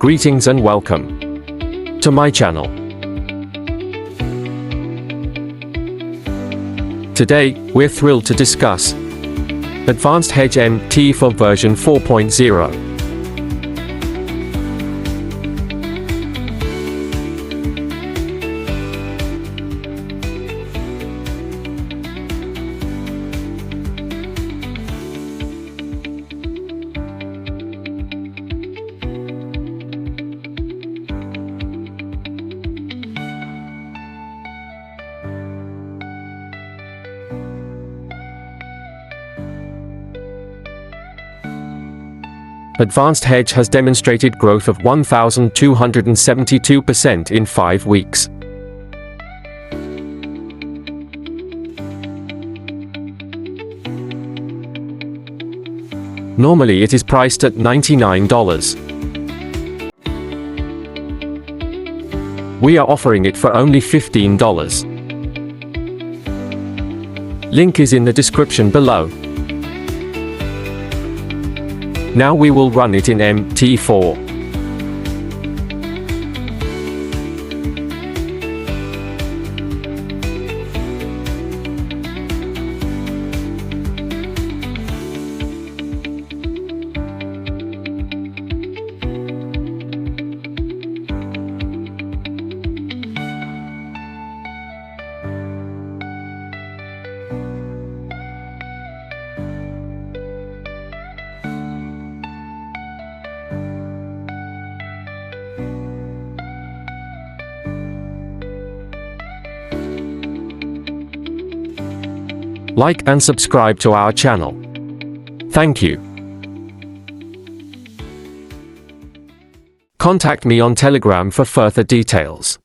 Greetings and welcome to my channel. Today, we're thrilled to discuss Advanced Hedge MT4 version 4.0. Advanced Hedge has demonstrated growth of 1,272% in 5 weeks. Normally it is priced at $99. We are offering it for only $15. Link is in the description below. Now we will run it in MT4. Like and subscribe to our channel. Thank you. Contact me on Telegram for further details.